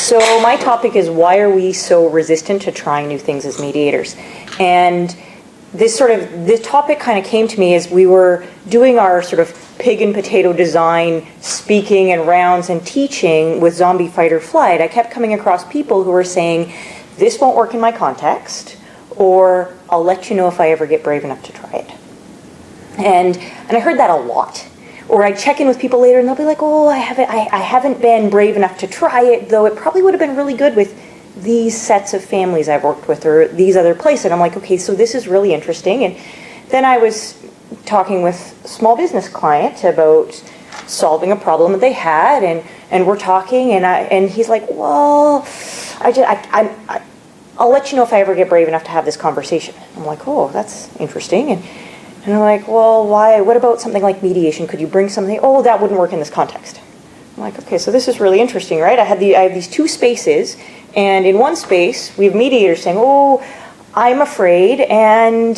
So my topic is, why are we so resistant to trying new things as mediators? And this topic kind of came to me as we were doing our sort of pig and potato design speaking and rounds and teaching with Zombie Fight or Flight. I kept coming across people who were saying, this won't work in my context, or I'll let you know if I ever get brave enough to try it. And I heard that a lot. Or I check in with people later and they'll be like, oh, I haven't been brave enough to try it, though it probably would have been really good with these sets of families I've worked with or these other places. And I'm like, okay, so this is really interesting. And then I was talking with a small business client about solving a problem that they had, and we're talking, and he's like, well, I'll let you know if I ever get brave enough to have this conversation. I'm like, oh, that's interesting. And I'm like, well, why? What about something like mediation? Could you bring something? Oh, that wouldn't work in this context. I'm like, okay, so this is really interesting, right? I have these two spaces, and in one space, we have mediators saying, oh, I'm afraid, and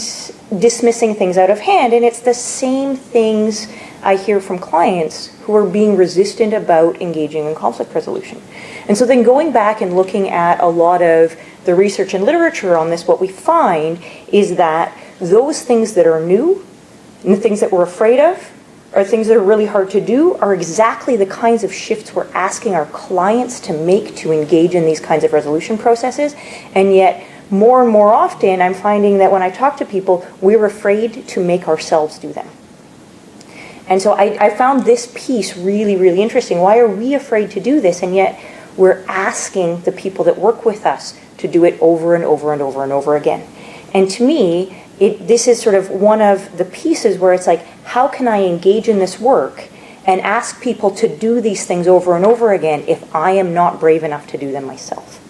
dismissing things out of hand. And it's the same things I hear from clients who are being resistant about engaging in conflict resolution. And so then going back and looking at a lot of the research and literature on this, what we find is that those things that are new and the things that we're afraid of or things that are really hard to do are exactly the kinds of shifts we're asking our clients to make to engage in these kinds of resolution processes. And yet, more and more often, I'm finding that when I talk to people, we're afraid to make ourselves do them. And so I found this piece really, really interesting. Why are we afraid to do this? And yet, we're asking the people that work with us to do it over and over and over and over again. And to me, this is sort of one of the pieces where it's like, how can I engage in this work and ask people to do these things over and over again if I am not brave enough to do them myself?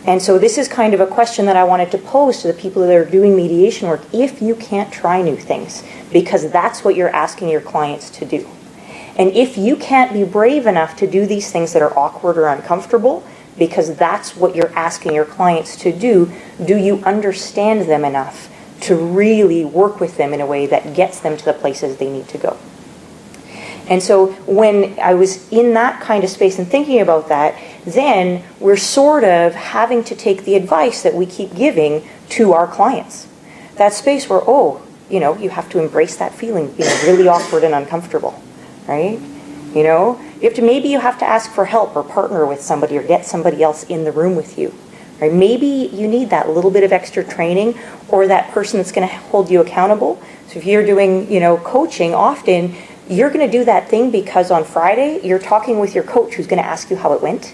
And so this is kind of a question that I wanted to pose to the people that are doing mediation work. If you can't try new things, because that's what you're asking your clients to do. And if you can't be brave enough to do these things that are awkward or uncomfortable, because that's what you're asking your clients to do you understand them enough to really work with them in a way that gets them to the places they need to go? And so when I was in that kind of space and thinking about that, then we're sort of having to take the advice that we keep giving to our clients. That space where, you have to embrace that feeling being really awkward and uncomfortable, right? Maybe you have to ask for help or partner with somebody or get somebody else in the room with you. Right? Maybe you need that little bit of extra training or that person that's going to hold you accountable. So if you're doing, coaching, often you're going to do that thing because on Friday you're talking with your coach who's going to ask you how it went.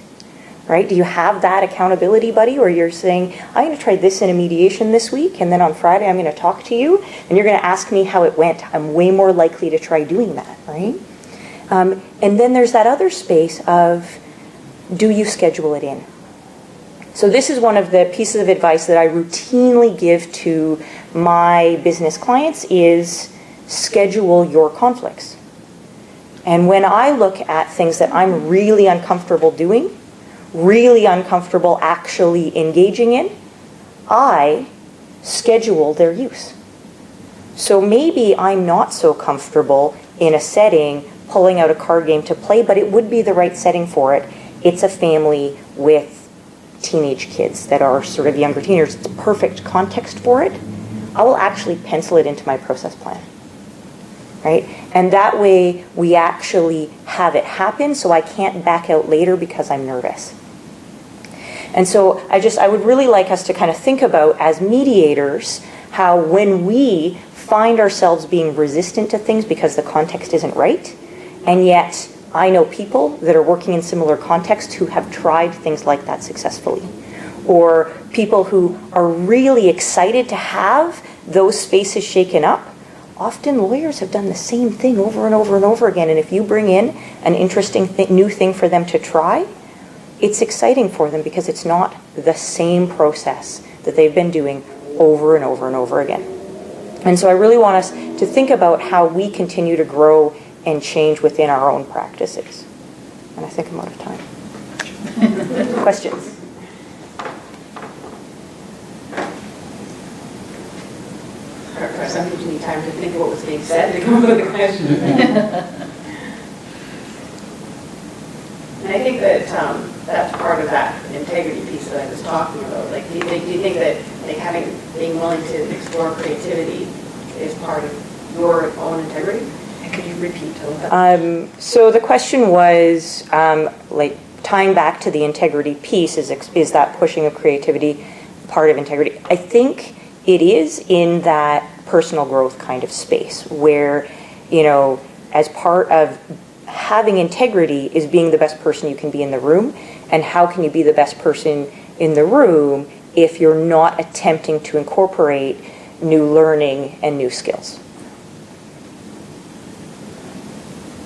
Right? Do you have that accountability buddy where you're saying, I'm going to try this in a mediation this week, and then on Friday I'm going to talk to you, and you're going to ask me how it went. I'm way more likely to try doing that, right? And then there's that other space of, do you schedule it in? So this is one of the pieces of advice that I routinely give to my business clients is schedule your conflicts. And when I look at things that I'm really uncomfortable doing, really uncomfortable actually engaging in, I schedule their use. So maybe I'm not so comfortable in a setting pulling out a card game to play, but it would be the right setting for it. It's a family with teenage kids that are sort of younger teenagers. It's perfect context for it. I will actually pencil it into my process plan. Right? And that way we actually have it happen so I can't back out later because I'm nervous. And so I would really like us to kind of think about, as mediators, how when we find ourselves being resistant to things because the context isn't right, and yet I know people that are working in similar contexts who have tried things like that successfully. Or people who are really excited to have those spaces shaken up. Often lawyers have done the same thing over and over and over again, and if you bring in an interesting new thing for them to try, it's exciting for them because it's not the same process that they've been doing over and over and over again. And so I really want us to think about how we continue to grow and change within our own practices. And I think I'm out of time. Questions? Sometimes you need time to think of what was being said to come up with a question. And I think that that's part of that integrity piece that I was talking about. Like, do you think that like being willing to explore creativity is part of your own integrity? And could you repeat a little bit? So the question was, like, tying back to the integrity piece, is that pushing of creativity part of integrity? I think it is, in that personal growth kind of space where, as part of having integrity is being the best person you can be in the room. And how can you be the best person in the room if you're not attempting to incorporate new learning and new skills?